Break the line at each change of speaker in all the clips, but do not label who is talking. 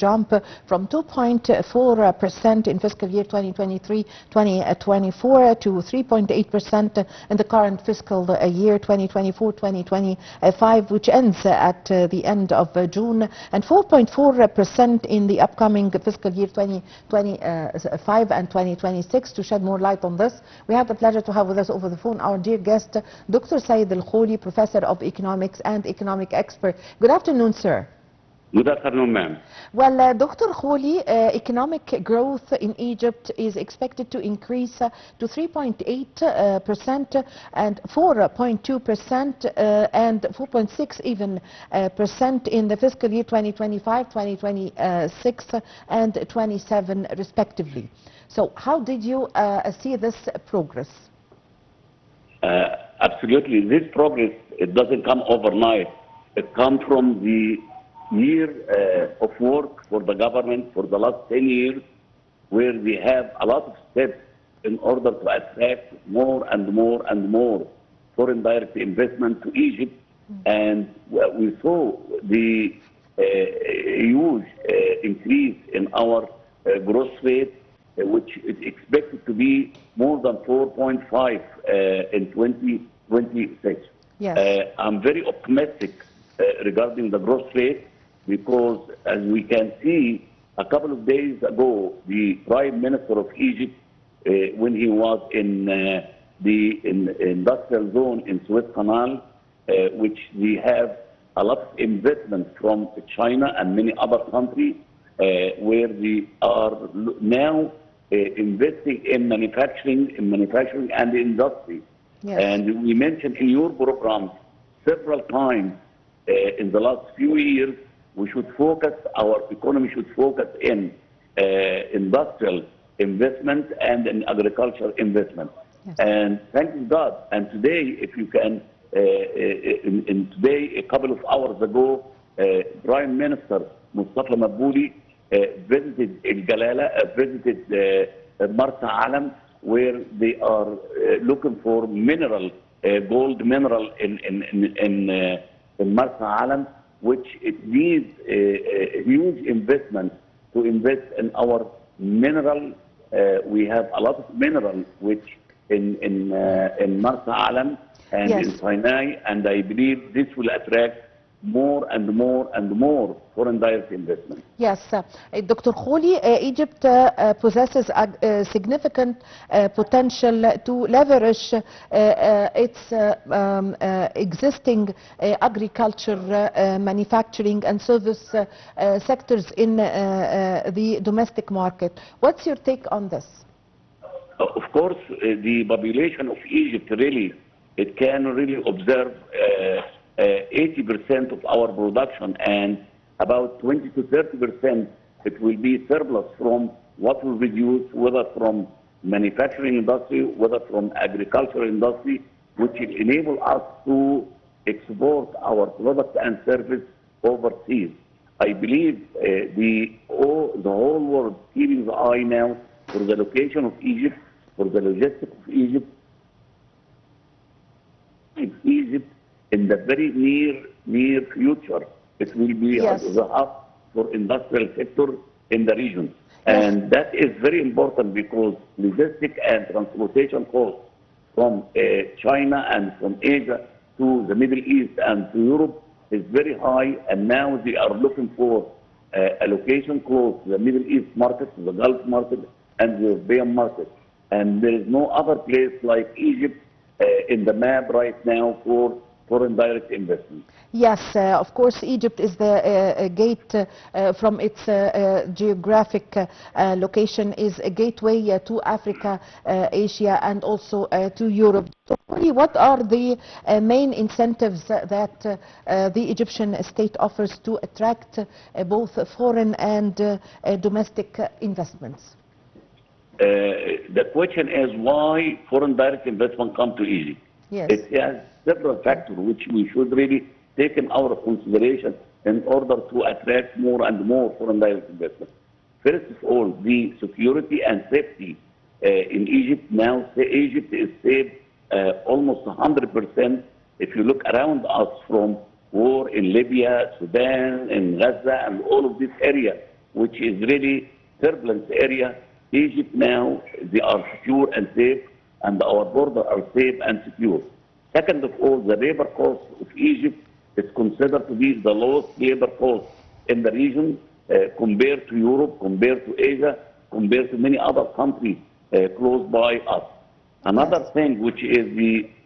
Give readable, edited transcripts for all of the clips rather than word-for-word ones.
jump from 2.4% in fiscal year 2023-2024 to 3.8% in the current fiscal year 2024-2025, which ends at the end of June, and 4.4% in the upcoming fiscal year 2025 and 2026. To shed more light on this, we have the pleasure to have with us over the phone our dear guest, Dr. Said Kholy, Professor of Economics and Economic Expert. Good afternoon, sir.
Good afternoon, ma'am.
Well, Dr. Kholy, economic growth in Egypt is expected to increase to 3.8% and 4.2% and 4.6 even percent in the fiscal year 2025, 2026 and 27 respectively. So how did you see this progress?
Absolutely. This progress, it doesn't come overnight. It comes from the year of work for the government for the last 10 years, where we have a lot of steps in order to attract more and more and more foreign direct investment to Egypt. And we saw the huge increase in our growth rate, which is expected to be more than 4.5 in 2026.
Yes.
I'm very optimistic regarding the growth rate, because as we can see, a couple of days ago, the Prime Minister of Egypt, when he was in the industrial zone in Suez Canal, which we have a lot of investment from China and many other countries, where we are now investing in manufacturing and industry.
Yes.
And we mentioned in your program several times in the last few years, we should focus, our economy should focus in industrial investment and in agricultural investment.
Yes.
And thank God. And today, if you can, today, a couple of hours ago, Prime Minister Mustafa Mabuli visited El Galala, visited Marsa Alam, where they are looking for mineral, gold mineral in Marsa Alam, which it needs a huge investment to invest in our mineral. We have a lot of mineral which in Marsa Alam and
yes.
in Sinai, and I believe this will attract more and more and more foreign direct investment.
Yes, Dr. Kholy, Egypt possesses a significant potential to leverage its existing agriculture, manufacturing and service sectors in the domestic market. What's your take on this?
Of course, the population of Egypt really, it can really observe 80% of our production, and about 20 to 30% it will be surplus from what we produce, whether from manufacturing industry, whether from agricultural industry, which will enable us to export our products and service overseas. I believe the whole world keeping the eye now for the location of Egypt, for the logistics of Egypt. Egypt in the very near future, it will be
yes.
the hub for industrial sector in the region. Yes. And that is very important, because logistic and transportation costs from China and from Asia to the Middle East and to Europe is very high, and now they are looking for a location close to the Middle East market, to the Gulf market and the European market. And there is no other place like Egypt in the map right now for foreign direct investment.
Yes, of course, Egypt is the gate from its geographic location, is a gateway to Africa, Asia, and also to Europe. So, what are the main incentives that the Egyptian state offers to attract both foreign and domestic investments?
The question is why foreign direct investment come to Egypt.
Yes.
It has several factors which we should really take in our consideration in order to attract more and more foreign direct investment. First of all, the security and safety in Egypt. Now, Egypt is safe almost 100%. If you look around us, from war in Libya, Sudan, in Gaza, and all of this area, which is really turbulent area, Egypt now, they are secure and safe, and our borders are safe and secure. Second of all, the labor cost of Egypt is considered to be the lowest labor cost in the region compared to Europe, compared to Asia, compared to many other countries close by us. Another thing, which is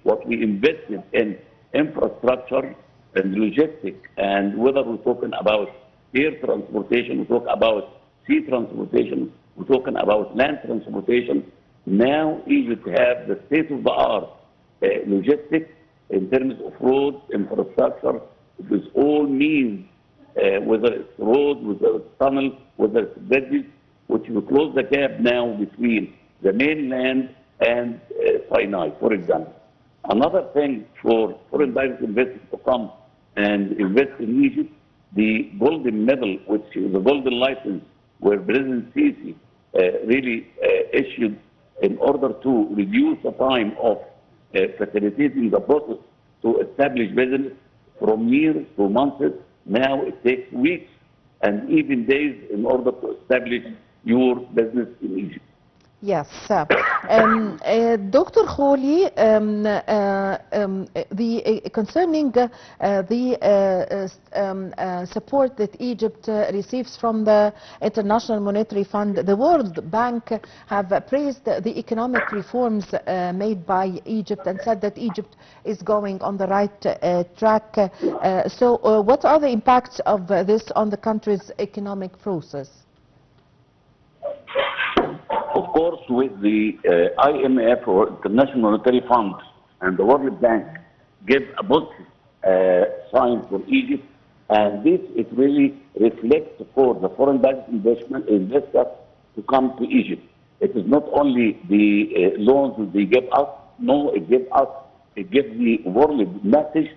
what we invested in infrastructure and logistics, and whether we're talking about air transportation, we talk about sea transportation, we're talking about land transportation. Now Egypt have the state-of-the-art logistics in terms of roads, infrastructure, with all means, whether it's roads, whether it's tunnels, whether it's bridges, which will close the gap now between the mainland and Sinai, for example. Another thing for foreign direct investors to come and invest in Egypt, the golden medal, which is the golden license, where President Sisi really issued in order to reduce the time of facilitating the process to establish business from years to months. Now it takes weeks and even days in order to establish your business in Egypt.
Yes. Dr. Kholy, concerning the support that Egypt receives from the International Monetary Fund, the World Bank have praised the economic reforms made by Egypt and said that Egypt is going on the right track. So what are the impacts of this on the country's economic process?
Of course, with the IMF or International Monetary Fund and the World Bank give a positive sign for Egypt, and this it really reflects for the foreign direct investors to come to Egypt. It is not only the loans that they give us, no, it gives the world message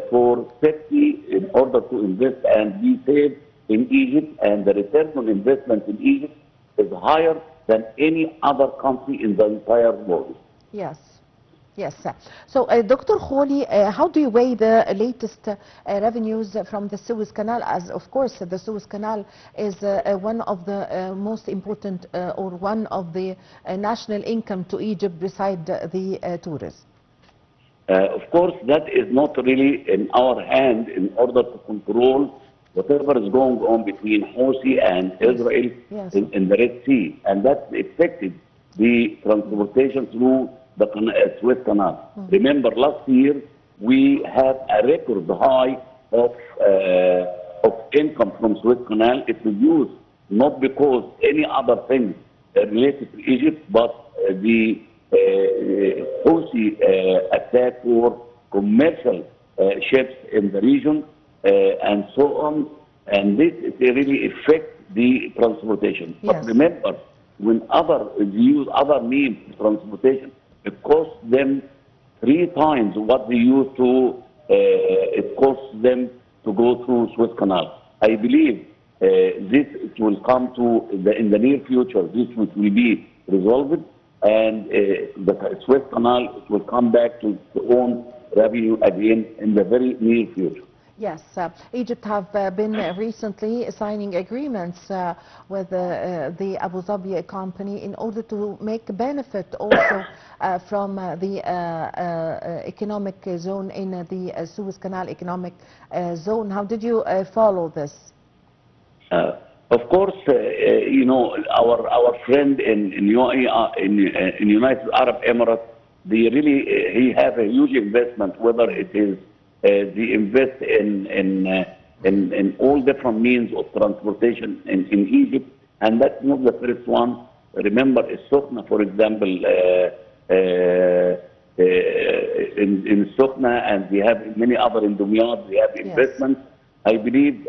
for safety in order to invest and be safe in Egypt, and the return on investment in Egypt is higher than any other country in the entire world.
Yes. Yes. So, Dr. Kholy, how do you weigh the latest revenues from the Suez Canal? As, of course, the Suez Canal is one of the most important or one of the national income to Egypt beside the tourism.
Of course, that is not really in our hand in order to control whatever is going on between Houthi and Israel in the Red Sea. And that affected the transportation through the Suez Canal. Remember, last year we had a record high of income from Suez Canal. It was used not because any other thing related to Egypt, but the Houthi attack for commercial ships in the region and so on. And this really affects the transportation.
Yes.
But remember, when they use other means of transportation, it costs them 3 times what they used to, it costs them to go through Suez Canal. I believe this will come to, in the near future, this will be resolved, and the Suez Canal will come back to its own revenue again in the very near future.
Yes, Egypt have been recently signing agreements with the Abu Dhabi company in order to make benefit also from the economic zone in the Suez Canal economic zone. How did you follow this?
Of course, you know, our friend in UAE, in United Arab Emirates, they really he have a huge investment, whether it is they invest in all different means of transportation in Egypt, and that's not the first one. Remember, Sokhna, for example, in Sokhna, and we have many other in Dumyat, we have investments. I believe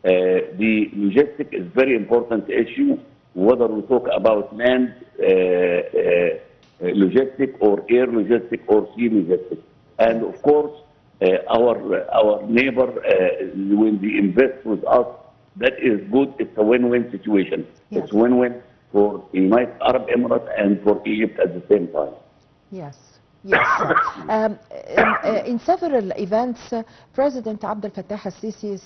the logistic is very important issue, whether we talk about land logistic or air logistic or sea logistic. And of course, our neighbor, when they invest with us, that is good. It's a win-win situation.
Yes.
It's win-win for the United Arab Emirates and for Egypt at the same time.
Yes. Yes. In several events, President Abdel Fattah al-Sisi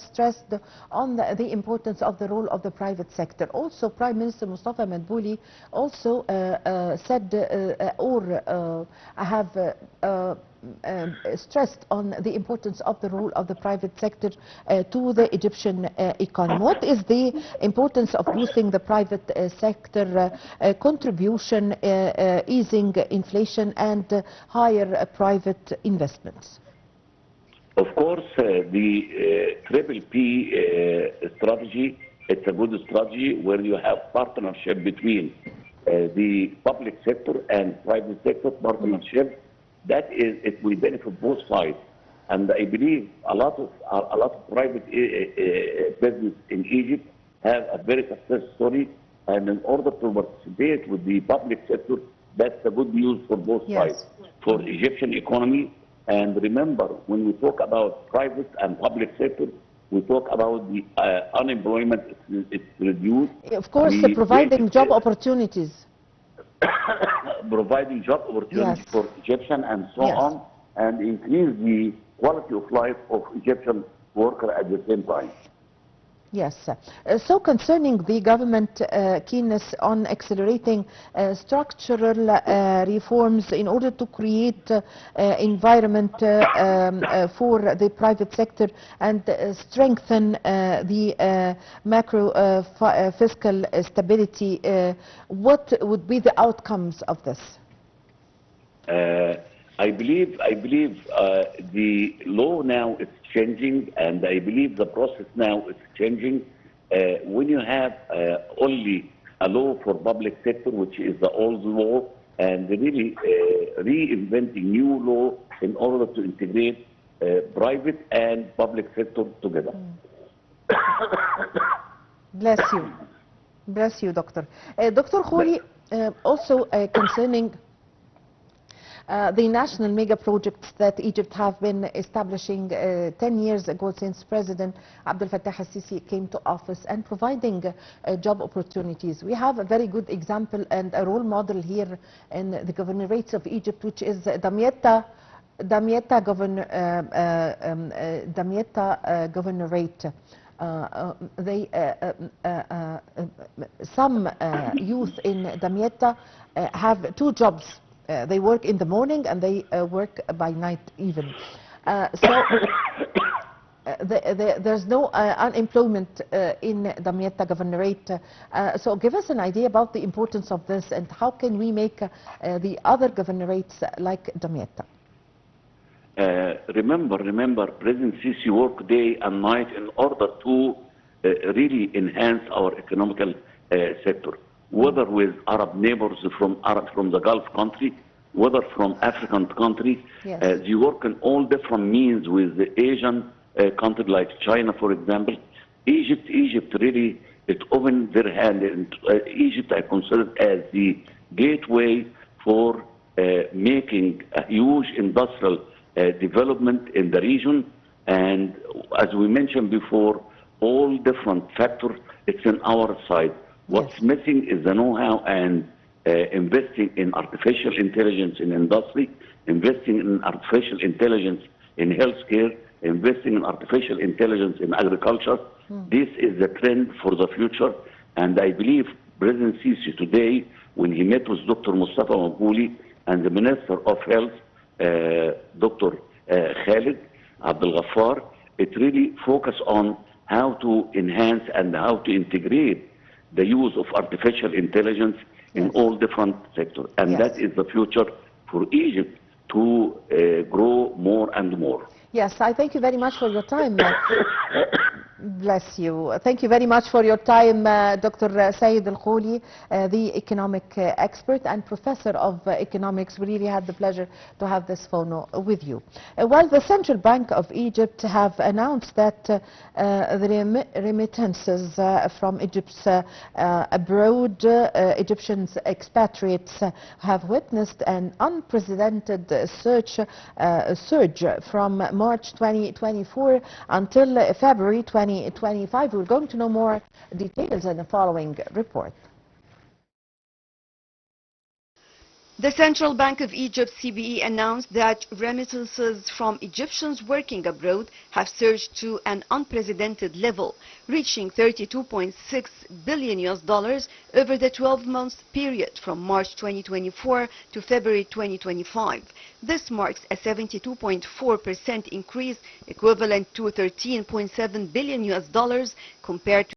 stressed on the importance of the role of the private sector. Also, Prime Minister Mustafa Madbouli also said or have stressed on the importance of the role of the private sector to the Egyptian economy. What is the importance of boosting the private sector contribution, easing inflation and higher private investments?
Of course, the Triple P strategy, it's a good strategy where you have partnership between the public sector and private sector partnership. That is, it will benefit both sides. And I believe a lot of private business in Egypt have a very success story. And in order to participate with the public sector, that's a good news for both sides, for Egyptian economy. And remember, when we talk about private and public sector, we talk about the unemployment, it's reduced.
Of course, providing job opportunities.
Providing job opportunities for Egyptians and so on, and increase the quality of life of Egyptian workers at the same time.
Yes. So concerning the government keenness on accelerating structural reforms in order to create environment for the private sector and strengthen the macro fiscal stability, what would be the outcomes of this?
I believe the law now is changing, and I believe the process now is changing. When you have only a law for public sector, which is the old law, and really reinventing new law in order to integrate private and public sector together.
Bless you. Bless you, Doctor. Dr. Kholy, also concerning the national mega projects that Egypt have been establishing 10 years ago since President Abdel Fattah al-Sisi came to office and providing job opportunities. We have a very good example and a role model here in the governorates of Egypt, which is Damietta governorate. Some youth in Damietta have 2 jobs. They work in the morning and they work by night even. There's no unemployment in Damietta governorate. So give us an idea about the importance of this and how can we make the other governorates like Damietta?
Remember, President Sisi worked day and night in order to really enhance our economical sector. Whether with Arab neighbors from the Gulf country, whether from African countries, they work in all different means with the Asian countries like China, for example. Egypt really, it opened their hand. And Egypt I consider as the gateway for making a huge industrial development in the region. And as we mentioned before, all different factors, it's on our side. What's missing is the know-how and investing in artificial intelligence in industry, investing in artificial intelligence in healthcare, investing in artificial intelligence in agriculture. This is the trend for the future. And I believe President Sisi today, when he met with Dr. Mustafa Madbouli and the Minister of Health, Dr. Khalid Abdel Ghaffar, it really focused on how to enhance and how to integrate the use of artificial intelligence in all different sectors. And that is the future for Egypt to grow more and more.
Yes, I thank you very much for your time. Bless you. Thank you very much for your time, Dr. Said Al-Kholy, the economic expert and professor of economics. We really had the pleasure to have this phone with you. While the Central Bank of Egypt have announced that the remittances from Egypt's abroad, Egyptians expatriates have witnessed an unprecedented surge from March 2024 until February 2025. We're going to know more details in the following report.
The Central Bank of Egypt, CBE, announced that remittances from Egyptians working abroad have surged to an unprecedented level, reaching $32.6 billion over the 12-month period from March 2024 to February 2025. This marks a 72.4% increase, equivalent to $13.7 billion compared to